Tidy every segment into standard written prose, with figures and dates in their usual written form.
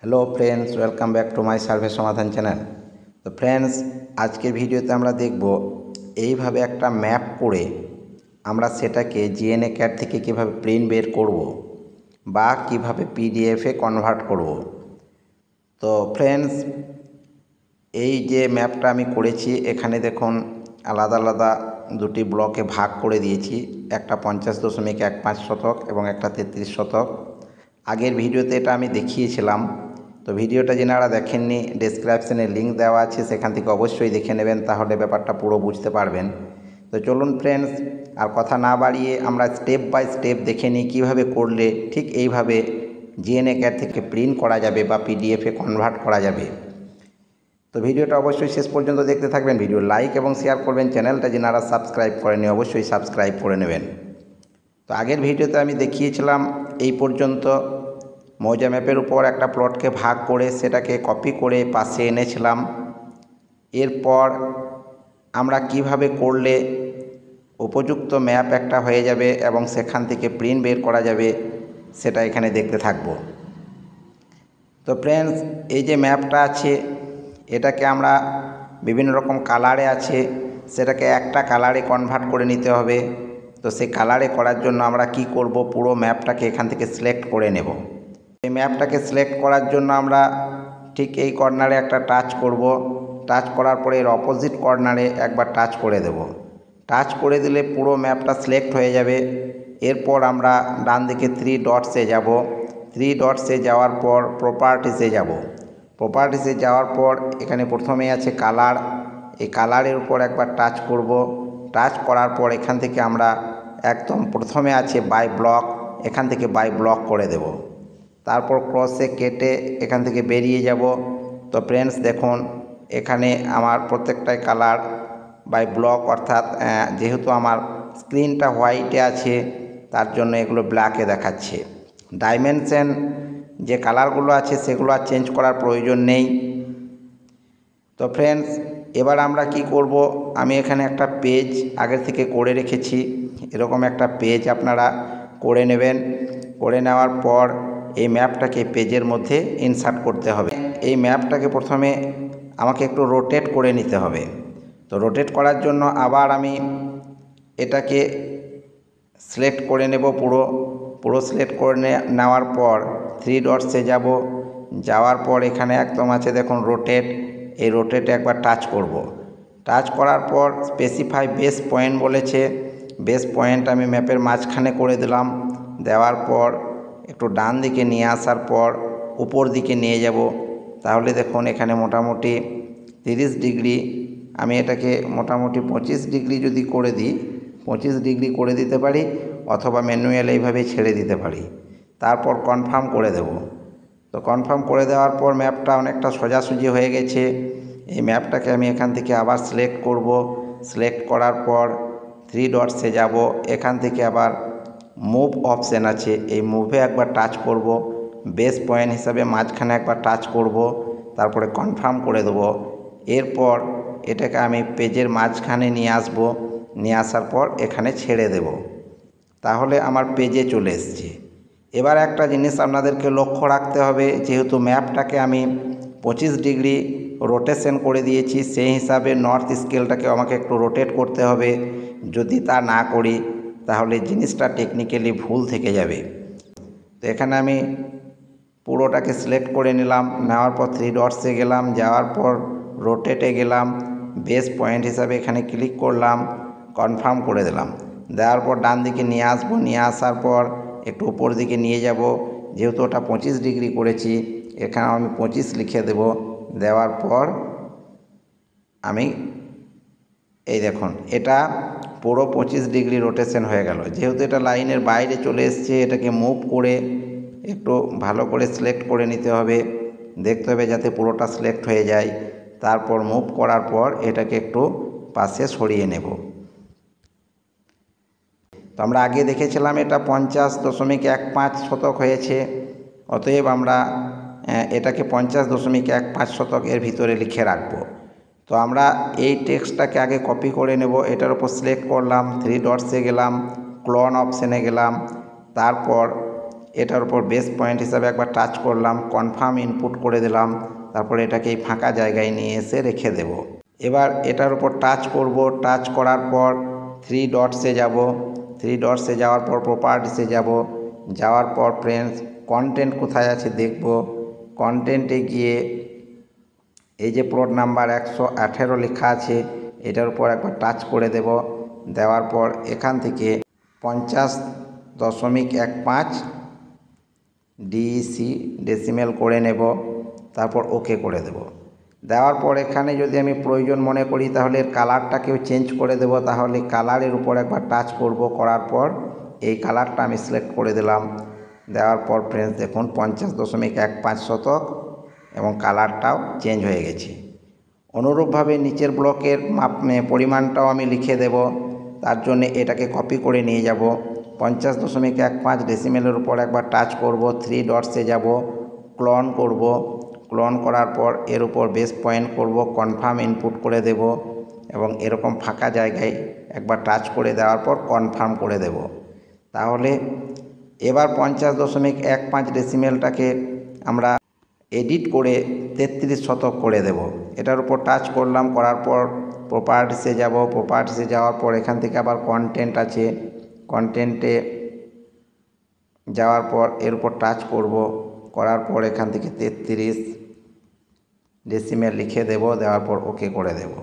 Hello friends, welcome back to my survey সমাধান channel. তো friends, আজকের ভিডিওতে আমরা দেখব এইভাবে একটা ম্যাপ করে আমরা সেটাকে জিএনএ ক্যাড থেকে কীভাবে প্রিন্ট বের করব বা কিভাবে পিডিএফে কনভার্ট করব। তো ফ্রেন্ডস, এই যে ম্যাপটা আমি করেছি, এখানে দেখুন আলাদা আলাদা দুটি ব্লকে ভাগ করে দিয়েছি, একটা 50.15 শতক এবং একটা 33 শতক। আগের ভিডিওতে এটা আমি দেখিয়েছিলাম। তো ভিডিওটা যারা দেখেননি, ডেসক্রিপশনে লিঙ্ক দেওয়া আছে, সেখান থেকে অবশ্যই দেখে নেবেন, তাহলে ব্যাপারটা পুরো বুঝতে পারবেন। তো চলুন ফ্রেন্ডস, আর কথা না বাড়িয়ে আমরা স্টেপ বাই স্টেপ দেখে নিই কীভাবে করলে ঠিক এইভাবে জিএনএ ক্যাড থেকে প্রিন্ট করা যাবে বা পিডিএফে কনভার্ট করা যাবে। তো ভিডিওটা অবশ্যই শেষ পর্যন্ত দেখতে থাকবেন। ভিডিও লাইক এবং শেয়ার করবেন। চ্যানেলটা যারা সাবস্ক্রাইব করেনি অবশ্যই সাবস্ক্রাইব করে নেবেন। তো আগের ভিডিওতে আমি দেখিয়েছিলাম এই পর্যন্ত মৌজা ম্যাপের উপর একটা প্লটকে ভাগ করে সেটাকে কপি করে পাশে এনেছিলাম। এরপর আমরা কিভাবে করলে উপযুক্ত ম্যাপ একটা হয়ে যাবে এবং সেখান থেকে প্রিন্ট বের করা যাবে সেটা এখানে দেখতে থাকব। তো ফ্রেন্ডস, এই যে ম্যাপটা আছে এটাকে আমরা বিভিন্ন রকম কালারে আছে, সেটাকে একটা কালারে কনভার্ট করে নিতে হবে। তো সেই কালারে করার জন্য আমরা কি করব, পুরো ম্যাপটাকে এখান থেকে সিলেক্ট করে নেব। এই ম্যাপটাকে সিলেক্ট করার জন্য আমরা ঠিক এই কর্নারে একটা টাচ করব। টাচ করার পরে এর অপোজিট কর্নারে একবার টাচ করে দেব। টাচ করে দিলে পুরো ম্যাপটা সিলেক্ট হয়ে যাবে। এরপর আমরা ডান দিকে 3 ডটসে যাব। 3 ডটসে যাওয়ার পর প্রপার্টিসে যাব। প্রপার্টিসে যাওয়ার পর এখানে প্রথমেই আছে কালার। এই কালারের উপর একবার টাচ করব। টাচ করার পর এখান থেকে আমরা একদম প্রথমে আছে বাই ব্লক, এখান থেকে বাই ব্লক করে দেব। তারপর ক্রসে কেটে এখান থেকে বেরিয়ে যাব। তো ফ্রেন্ডস দেখুন, এখানে আমার প্রত্যেকটাই কালার বাই ব্লক, অর্থাৎ যেহেতু আমার স্ক্রিনটা হোয়াইটে আছে তার জন্য এগুলো ব্ল্যাকে দেখাচ্ছে। ডাইমেনশন যে কালারগুলো আছে সেগুলো আর চেঞ্জ করার প্রয়োজন নেই। তো ফ্রেন্ডস, এবার আমরা কি করব, আমি এখানে একটা পেজ আগে থেকে করে রেখেছি। এরকম একটা পেজ আপনারা করে নেবেন। করে নেওয়ার পর এই ম্যাপটাকে পেজের মধ্যে ইনসার্ট করতে হবে। এই ম্যাপটাকে প্রথমে আমাকে একটু রোটেট করে নিতে হবে। তো রোটেট করার জন্য আবার আমি এটাকে সিলেক্ট করে নেব। পুরো সিলেক্ট করে নেওয়ার পর 3 ডটসে যাব। যাওয়ার পর এখানে একদম আছে দেখুন রোটেট। এই রোটেটে একবার টাচ করব। টাচ করার পর স্পেসিফাই বেস পয়েন্ট বলেছে। বেস পয়েন্ট আমি ম্যাপের মাঝখানে করে দিলাম। দেওয়ার পর একটু ডান দিকে নিয়ে আসার পর উপর দিকে নিয়ে যাব। তাহলে দেখুন এখানে মোটামুটি 30 ডিগ্রি, আমি এটাকে মোটামুটি 25 ডিগ্রি যদি করে দিই, 25 ডিগ্রি করে দিতে পারি, অথবা ম্যানুয়াল এইভাবে ছেড়ে দিতে পারি। তারপর কনফার্ম করে দেব। তো কনফার্ম করে দেওয়ার পর ম্যাপটা অনেকটা সোজাসুজি হয়ে গেছে। এই ম্যাপটাকে আমি এখান থেকে আবার সিলেক্ট করব। সিলেক্ট করার পর 3 ডটসে যাব। এখান থেকে আবার মুভ অপশান আছে, এই মুভে একবার টাচ করব। বেস পয়েন্ট হিসাবে মাঝখানে একবার টাচ করব। তারপরে কনফার্ম করে দেব। এরপর এটাকে আমি পেজের মাঝখানে নিয়ে আসব। নিয়ে আসার পর এখানে ছেড়ে দেব। তাহলে আমার পেজে চলে এসছে। এবার একটা জিনিস আপনাদেরকে লক্ষ্য রাখতে হবে, যেহেতু ম্যাপটাকে আমি 25 ডিগ্রি রোটেশন করে দিয়েছি, সেই হিসাবে নর্থ স্কেলটাকে আমাকে একটু রোটেট করতে হবে। যদি তা না করি তাহলে জিনিসটা টেকনিক্যালি ভুল থেকে যাবে। তো এখানে আমি পুরোটাকে সিলেক্ট করে নিলাম। নেওয়ার পর 3 ডটসে গেলাম। যাওয়ার পর রোটেটে গেলাম। বেস পয়েন্ট হিসাবে এখানে ক্লিক করলাম। কনফার্ম করে দিলাম। দেওয়ার পর ডান দিকে নিয়ে আসবো। নিয়ে আসার পর একটু উপর দিকে নিয়ে যাব। যেহেতু ওটা 25 ডিগ্রি করেছি, এখানে আমি 25 লিখে দেব। দেওয়ার পর আমি এই দেখুন এটা পুরো 25 ডিগ্রি রোটেশন হয়ে গেল। যেহেতু এটা লাইনের বাইরে চলে এসছে, এটাকে মুভ করে একটু ভালো করে সিলেক্ট করে নিতে হবে। দেখতে হবে যাতে পুরোটা সিলেক্ট হয়ে যায়। তারপর মুভ করার পর এটাকে একটু পাশে সরিয়ে নেব। তো আমরা আগে দেখেছিলাম এটা 50.15 শতক হয়েছে। অতএব আমরা এটাকে 50.15 শতক এর ভিতরে লিখে রাখবো। তো আমরা এই টেক্সটটাকে আগে কপি করে নেব। এটার উপর সিলেক্ট করলাম, 3 ডটসে গেলাম, ক্লোন অপশানে গেলাম। তারপর এটার উপর বেস পয়েন্ট হিসাবে একবার টাচ করলাম, কনফার্ম ইনপুট করে দিলাম, তারপর এটাকে এই ফাঁকা জায়গায় নিয়ে এসে রেখে দেব। এবার এটার উপর টাচ করব, টাচ করার পর থ্রি ডটসে যাব, থ্রি ডটসে যাওয়ার পর প্রপার্টিসে যাব, যাওয়ার পর ফ্রেন্ডস কন্টেন্ট কোথায় আছে দেখব। কন্টেন্টে গিয়ে এই যে প্লট নাম্বার 118 লেখা আছে এটার উপর একবার টাচ করে দেব। দেওয়ার পর এখান থেকে 50.15 ডিসি ডেসিমেল করে নেব, তারপর ওকে করে দেব। দেওয়ার পর এখানে যদি আমি প্রয়োজন মনে করি তাহলে এর কালারটাকেও চেঞ্জ করে দেব। তাহলে কালারের উপর একবার টাচ করব, করার পর এই কালারটা আমি সিলেক্ট করে দিলাম। দেওয়ার পর ফ্রেন্ডস দেখুন 50.15 শতক এবং কালারটাও চেঞ্জ হয়ে গেছে। অনুরূপভাবে নিচের ব্লকের পরিমাণটাও আমি লিখে দেব। তার জন্য এটাকে কপি করে নিয়ে যাব, 50.15 ডেসিমেলের উপর একবার টাচ করব, থ্রি ডটসে যাব, ক্লোন করব। ক্লোন করার পর এর উপর বেস পয়েন্ট করব, কনফার্ম ইনপুট করে দেব এবং এরকম ফাঁকা জায়গায় একবার টাচ করে দেওয়ার পর কনফার্ম করে দেব। তাহলে এবার 50.15 ডেসিমেলটাকে আমরা এডিট করে 33 শতক করে দেব। এটার উপর টাচ করলাম, করার পর প্রপার্টিসে যাব, প্রপার্টিসে যাওয়ার পর এখান থেকে আবার কন্টেন্ট আছে, কন্টেন্টে যাওয়ার পর এর উপর টাচ করব, করার পর এখান থেকে 33 ডেসিমেল লিখে দেব। দেওয়ার পর ওকে করে দেব।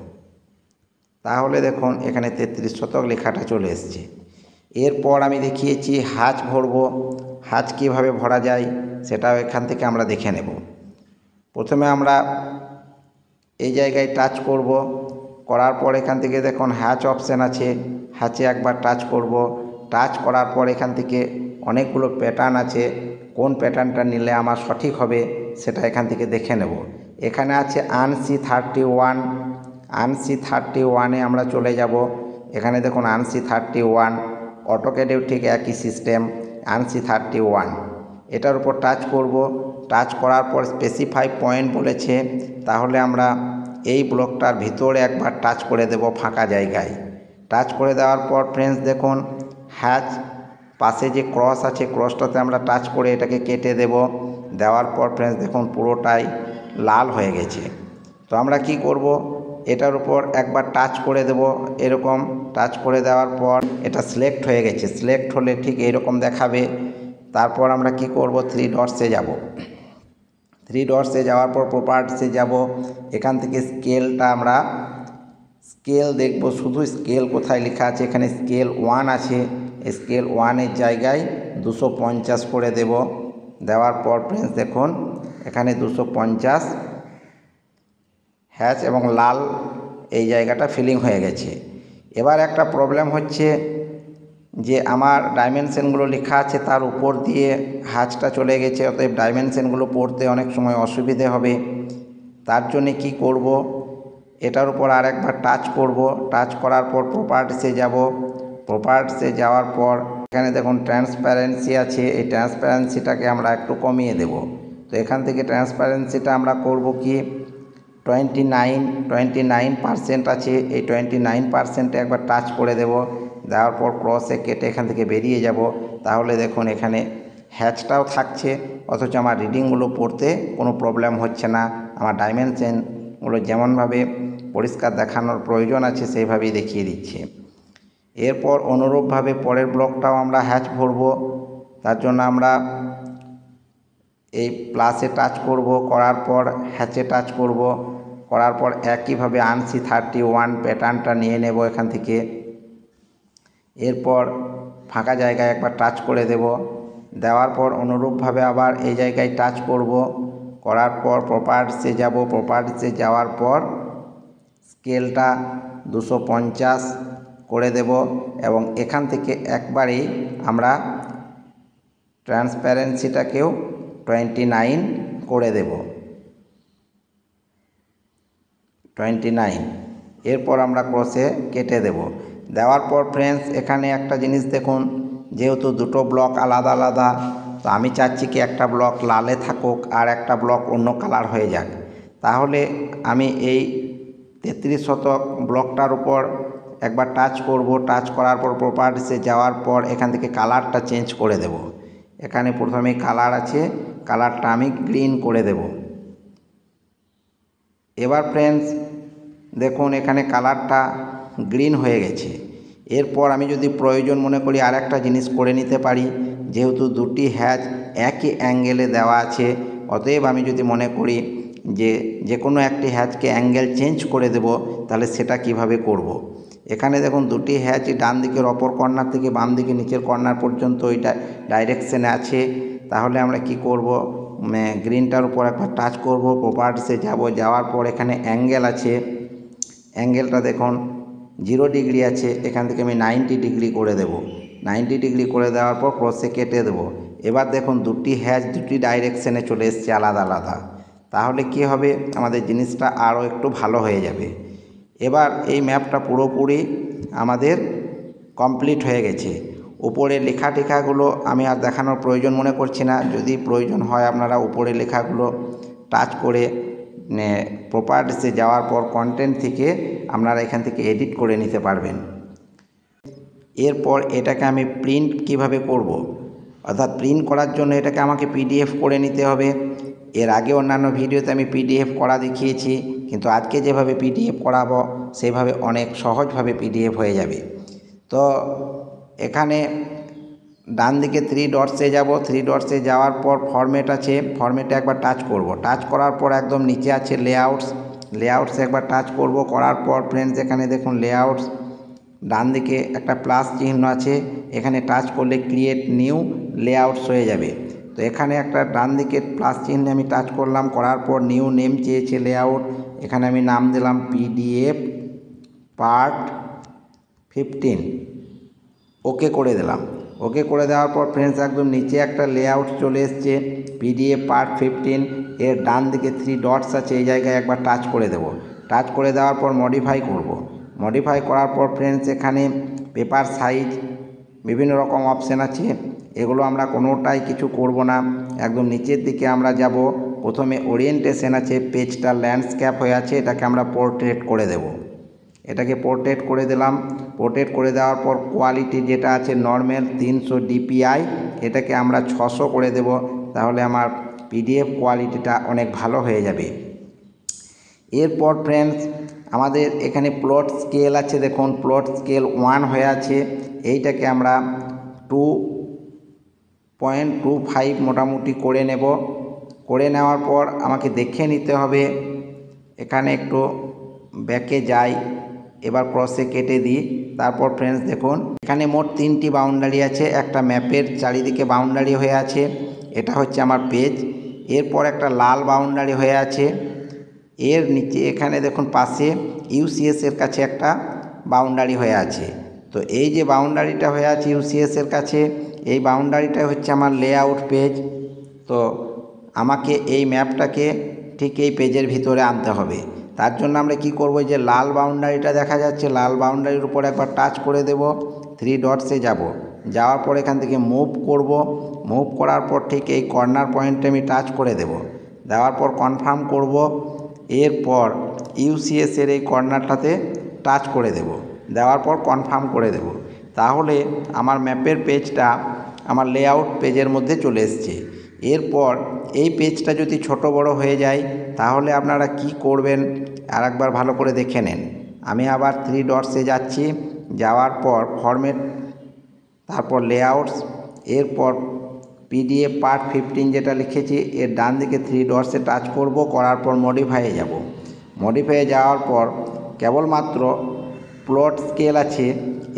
তাহলে দেখুন এখানে 33 শতক লেখাটা চলে এসছে। এরপর আমি দেখিয়েছি হাজ ভরব। হাজ কীভাবে ভরা যায় সেটাও এখান থেকে আমরা দেখে নেব। প্রথমে আমরা এই জায়গায় টাচ করব, করার পর এখান থেকে দেখুন হ্যাচ অপশান আছে, হ্যাচে একবার টাচ করব। টাচ করার পর এখান থেকে অনেকগুলো প্যাটার্ন আছে, কোন প্যাটার্নটা নিলে আমার সঠিক হবে সেটা এখান থেকে দেখে নেব। এখানে আছে আনসি 31, আনসি 31-এ আমরা চলে যাব। এখানে দেখুন আনসি 31, অটোক্যাডেও ঠিক একই সিস্টেম, আনসি 31। এটার উপর টাচ করব, টাচ করার পর স্পেসিফাই পয়েন্ট বলেছে, তাহলে আমরা এই ব্লকটার ভিতরে একবার টাচ করে দেব ফাঁকা জায়গায়। টাচ করে দেওয়ার পর ফ্রেন্ডস দেখুন হ্যাচ পাশে যে ক্রস আছে ক্রসটাতে আমরা টাচ করে এটাকে কেটে দেব। দেওয়ার পর ফ্রেন্ডস দেখুন পুরোটাই লাল হয়ে গেছে। তো আমরা কি করব, এটার উপর একবার টাচ করে দেব। এরকম টাচ করে দেওয়ার পর এটা সিলেক্ট হয়ে গেছে, সিলেক্ট হলে ঠিক এরকম দেখাবে। তারপর আমরা কি করব, থ্রি ডটসে যাব, থ্রি ডটসে যাওয়ার পর প্রপার্টিসে যাব। এখান থেকে স্কেলটা আমরা স্কেল দেখব, শুধু স্কেল কোথায় লেখা আছে, এখানে স্কেল 1 আছে, স্কেল 1-এর জায়গায় 250 করে দেব। দেওয়ার পর ফ্রেন্ডস দেখুন এখানে 250 হ্যাচ এবং লাল এই জায়গাটা ফিলিং হয়ে গেছে। এবার একটা প্রবলেম হচ্ছে যে আমার ডাইমেনশনগুলো লেখা আছে তার উপর দিয়ে হ্যাচটা চলে গেছে, অতএব ডাইমেনশনগুলো পড়তে অনেক সময় অসুবিধে হবে। তার জন্যে কি করব, এটার উপর আর একবার টাচ করব, টাচ করার পর প্রপার্টিসে যাব, প্রপার্টিসে যাওয়ার পর এখানে দেখুন ট্রান্সপারেন্সি আছে, এই ট্রান্সপারেন্সিটাকে আমরা একটু কমিয়ে দেব। তো এখান থেকে ট্রান্সপারেন্সিটা আমরা করব কি 29% আছে, এই 29%-এ একবার টাচ করে দেব। দেওয়ার পর ক্রসে কেটে এখান থেকে বেরিয়ে যাব। তাহলে দেখুন এখানে হ্যাচটাও থাকছে, অথচ আমার রিডিংগুলো পড়তে কোনো প্রবলেম হচ্ছে না। আমার ডাইমেনশনগুলো যেমনভাবে পরিষ্কার দেখানোর প্রয়োজন আছে সেইভাবেই দেখিয়ে দিচ্ছে। এরপর অনুরূপভাবে পরের ব্লকটাও আমরা হ্যাচ ভরব। তার জন্য আমরা এই প্লাসে টাচ করব, করার পর হ্যাচে টাচ করব, করার পর একইভাবে আনসি 31 প্যাটার্নটা নিয়ে নেব এখান থেকে। এরপর ফাঁকা জায়গায় একবার টাচ করে দেব। দেওয়ার পর অনুরূপভাবে আবার এই জায়গায় টাচ করব, করার পর প্রপার্টিসে যাব, প্রপার্টিসে যাওয়ার পর স্কেলটা 250 করে দেব এবং এখান থেকে একবারেই আমরা ট্রান্সপারেন্সিটাকেও 29 করে দেব, 29। এরপর আমরা ক্রসে কেটে দেব। দেওয়ার পর ফ্রেন্ডস এখানে একটা জিনিস দেখুন, যেহেতু দুটো ব্লক আলাদা আলাদা, তো আমি চাচ্ছি কি একটা ব্লক লালে থাকুক আর একটা ব্লক অন্য কালার হয়ে যাক। তাহলে আমি এই 33 শতক ব্লকটার উপর একবার টাচ করব, টাচ করার পর প্রপার্টিসে যাওয়ার পর এখান থেকে কালারটা চেঞ্জ করে দেব। এখানে প্রথমে কালার আছে, কালারটা আমি গ্রিন করে দেব। এবার ফ্রেন্ডস দেখুন এখানে কালারটা গ্রিন হয়ে গেছে। এরপর আমি যদি প্রয়োজন মনে করি আর একটা জিনিস করে নিতে পারি, যেহেতু দুটি হ্যাচ একই অ্যাঙ্গেলে দেওয়া আছে, অতএব আমি যদি মনে করি যে কোনো একটি হ্যাচকে অ্যাঙ্গেল চেঞ্জ করে দেব, তাহলে সেটা কিভাবে করব। এখানে দেখুন দুটি হ্যাচ ডান দিকের অপর কর্নার থেকে বাম দিকে নিচের কর্নার পর্যন্ত ওই ডাইরেকশানে আছে। তাহলে আমরা কি করব, গ্রিনটার উপর একবার টাচ করব, প্রপার্টিসে যাব, যাওয়ার পর এখানে অ্যাঙ্গেল আছে, অ্যাঙ্গেলটা দেখুন 0 ডিগ্রি আছে, এখান থেকে আমি 90 ডিগ্রি করে দেব। 90 ডিগ্রি করে দেওয়ার পর ক্রসে কেটে দেব। এবার দেখুন দুটি হ্যাচ দুটি ডাইরেকশানে চলে এসছে আলাদা আলাদা। তাহলে কি হবে, আমাদের জিনিসটা আরও একটু ভালো হয়ে যাবে। এবার এই ম্যাপটা পুরোপুরি আমাদের কমপ্লিট হয়ে গেছে। উপরে লেখা টেখাগুলো আমি আর দেখানোর প্রয়োজন মনে করছি না। যদি প্রয়োজন হয় আপনারা উপরে লেখাগুলো টাচ করে প্রপার্টিসে যাওয়ার পর কন্টেন্ট থেকে আপনারা এখান থেকে এডিট করে নিতে পারবেন। এরপর এটাকে আমি প্রিন্ট কিভাবে করব, অর্থাৎ প্রিন্ট করার জন্য এটাকে আমাকে পিডিএফ করে নিতে হবে। এর আগে অন্যান্য ভিডিওতে আমি পিডিএফ করা দেখিয়েছি, কিন্তু আজকে যেভাবে পিডিএফ করাবো সেভাবে অনেক সহজভাবে পিডিএফ হয়ে যাবে। তো এখানে ডান দিকে 3 ডটসে যাব, 3 ডটসে যাওয়ার পর ফরম্যাট আছে, ফরম্যাটে একবার টাচ করব। টাচ করার পর একদম নিচে আছে লেআউটসে একবার টাচ করব। করার পর ফ্রেন্ডস এখানে দেখুন লেআউটস, ডান দিকে একটা প্লাস চিহ্ন আছে, এখানে টাচ করলে ক্রিয়েট নিউ লেআউটস হয়ে যাবে। তো এখানে একটা ডান দিকে প্লাস চিহ্নে আমি টাচ করলাম, করার পর নিউ নেম চেয়েছে লেআউট, এখানে আমি নাম দিলাম পিডিএফ পার্ট 15, ওকে করে দিলাম। ওকে করে দেওয়ার পর ফ্রেন্ডস একদম নিচে একটা লেআউট চলে এসছে পিডিএফ পার্ট 15, এর ডান দিকে 3 ডটস আছে, এই জায়গায় একবার টাচ করে দেব। টাচ করে দেওয়ার পর মডিফাই করব। মডিফাই করার পর ফ্রেন্ডস এখানে পেপার সাইজ বিভিন্ন রকম অপশান আছে, এগুলো আমরা কোনোটাই কিছু করব না। একদম নিচের দিকে আমরা যাব, প্রথমে ওরিয়েন্টেশন আছে, পেজটা ল্যান্ডস্কেপ হয়ে আছে, এটাকে আমরা পোর্ট্রেট করে দেব। এটাকে পোর্ট্রেট করে দিলাম। পোর্ট্রেট করে দেওয়ার পর কোয়ালিটি যেটা আছে নর্মাল 300 ডিপিআই, এটাকে আমরা 600 করে দেব। তাহলে আমার পিডিএফ কোয়ালিটিটা অনেক ভালো হয়ে যাবে। এরপর ফ্রেন্ডস আমাদের এখানে প্লট স্কেল আছে, দেখুন প্লট স্কেল 1 হয়ে আছে, এইটাকে আমরা 2.25 মোটামুটি করে নেব। করে নেওয়ার পর আমাকে দেখে নিতে হবে, এখানে একটু ব্যাকে যাই, এবার ক্রসে কেটে দিই। তারপর ফ্রেন্ডস দেখুন এখানে মোট 3টি বাউন্ডারি আছে, একটা ম্যাপের চারিদিকে বাউন্ডারি হয়ে আছে, এটা হচ্ছে আমার পেজ। এরপর একটা লাল বাউন্ডারি হয়ে আছে, এর নিচে এখানে দেখুন পাশে ইউসিএস এর কাছে একটা বাউন্ডারি হয়ে আছে। তো এই যে বাউন্ডারিটা হয়ে আছে ইউসিএস এর কাছে, এই বাউন্ডারিটা হচ্ছে আমার লেআউট পেজ। তো আমাকে এই ম্যাপটাকে ঠিক এই পেজের ভিতরে আনতে হবে। তার জন্য আমরা কি করব, যে লাল বাউন্ডারিটা দেখা যাচ্ছে, লাল বাউন্ডারির উপর একবার টাচ করে দেব, 3 ডটসে যাব, যাওয়ার পর এখান থেকে মুভ করব। মুভ করার পর ঠিক এই কর্নার পয়েন্টে আমি টাচ করে দেব, দেওয়ার পর কনফার্ম করব। এরপর ইউসিএস এর এই কর্নারটাতে টাচ করে দেব, দেওয়ার পর কনফার্ম করে দেব। তাহলে আমার ম্যাপের পেজটা আমার লেআউট পেজের মধ্যে চলে এসছে। এরপর এই পেজটা যদি ছোট বড় হয়ে যায়, তাহলে আপনারা কি করবেন আর একবার ভালো করে দেখে নেন। আমি আবার 3 ডটসে যাচ্ছি, যাওয়ার পর ফরম্যাট, তারপর লেআউটস, এরপর পিডিএফ পার্ট 15 যেটা লিখেছি এর ডান দিকে 3 ডটসে টাচ করব, করার পর মডিফাইয়ে যাব। মডিফাইয়ে যাওয়ার পর কেবলমাত্র প্লট স্কেল আছে,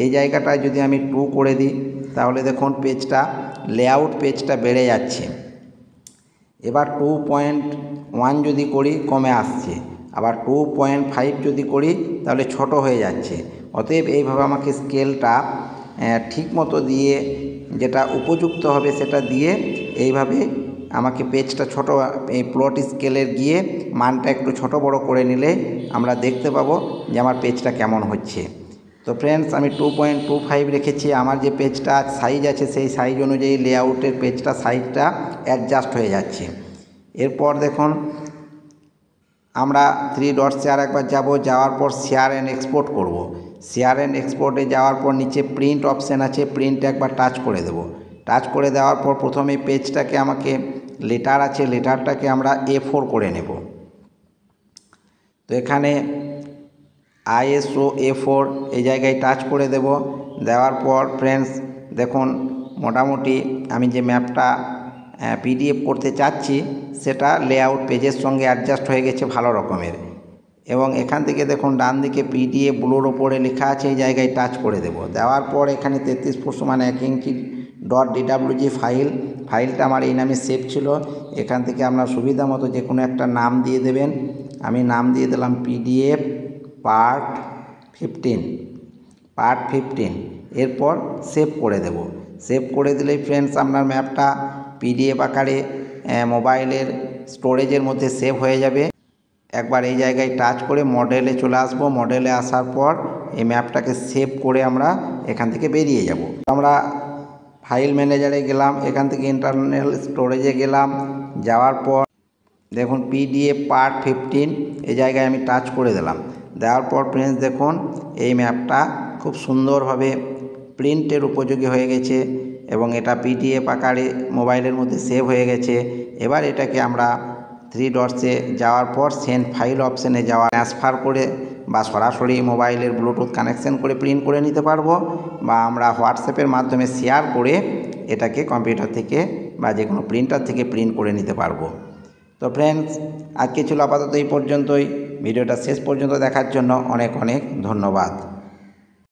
এই জায়গাটায় যদি আমি 2 করে দিই, তাহলে দেখুন পেজটা লেআউট পেজটা বেড়ে যাচ্ছে। এবার 2.1 যদি করি কমে আসছে, আবার 2.5 যদি করি তাহলে ছোট হয়ে যাচ্ছে। অতএব এইভাবে আমাকে স্কেলটা ঠিকমতো দিয়ে, যেটা উপযুক্ত হবে সেটা দিয়ে এইভাবে আমাকে পেজটা ছোট, এই প্লট স্কেলের গিয়ে মানটা একটু ছোট বড় করে নিলে আমরা দেখতে পাবো যে আমার পেজটা কেমন হচ্ছে। তো ফ্রেন্ডস আমি 2.25 রেখেছি, আমার যে পেজটা সাইজ আছে সেই সাইজ অনুযায়ী লেআউটের পেজটা সাইজটা অ্যাডজাস্ট হয়ে যাচ্ছে। এরপর দেখুন আমরা 3 ডটসে আর একবার যাব, যাওয়ার পর শেয়ার অ্যান্ড এক্সপোর্ট করব। শেয়ার অ্যান্ড এক্সপোর্টে যাওয়ার পর নিচে প্রিন্ট অপশান আছে, প্রিন্টে একবার টাচ করে দেব। টাচ করে দেওয়ার পর প্রথমে পেজটাকে আমাকে লেটার আছে, লেটারটাকে আমরা A4 করে নেব। তো এখানে ISO A4 এই জায়গায় টাচ করে দেব। দেওয়ার পর ফ্রেন্ডস দেখুন মোটামুটি আমি যে ম্যাপটা PDF করতে চাচ্ছি সেটা লেআউট পেজের সঙ্গে অ্যাডজাস্ট হয়ে গেছে ভালো রকমের। এবং এখান থেকে দেখুন ডান দিকে PDF ব্লুর ওপরে লেখা আছে, এই জায়গায় টাচ করে দেব। দেওয়ার পর এখানে 33 ফুট সমান 1 ইঞ্চি .dwg ফাইলটা আমার এই নামে সেভ ছিল। এখান থেকে আপনার সুবিধা মতো যে কোনো একটা নাম দিয়ে দেবেন। আমি নাম দিয়ে দিলাম PDF পার্ট 15। এরপর সেভ করে দেব। সেভ করে দিলেই ফ্রেন্ডস আপনার ম্যাপটা PDF আকারে মোবাইলের স্টোরেজের মধ্যে সেভ হয়ে যাবে। একবার এই জায়গায় টাচ করে মডেলে চলে আসব। মডেলে আসার পর এই ম্যাপটাকে সেভ করে আমরা এখান থেকে বেরিয়ে যাব। আমরা ফাইল ম্যানেজারে গেলাম, এখান থেকে ইন্টারনাল স্টোরেজে গেলাম। যাওয়ার পর দেখুন PDF পার্ট 15 এই জায়গায় আমি টাচ করে দিলাম। দেওয়ার পর ফ্রেন্ডস দেখুন এই ম্যাপটা খুব সুন্দরভাবে প্রিন্টের উপযোগী হয়ে গেছে এবং এটা PDF আকারে মোবাইলের মধ্যে সেভ হয়ে গেছে। এবার এটাকে আমরা 3 ডটসে যাওয়ার পর সেন্ড ফাইল অপশানে যাওয়া ট্রান্সফার করে বা সরাসরি মোবাইলের ব্লুটুথ কানেকশন করে প্রিন্ট করে নিতে পারবো, বা আমরা হোয়াটসঅ্যাপের মাধ্যমে শেয়ার করে এটাকে কম্পিউটার থেকে বা যে কোনো প্রিন্টার থেকে প্রিন্ট করে নিতে পারবো। তো ফ্রেন্ডস আজকে ছিল আপাতত এই পর্যন্তই। ভিডিওটা শেষ পর্যন্ত দেখার জন্য অনেক অনেক ধন্যবাদ।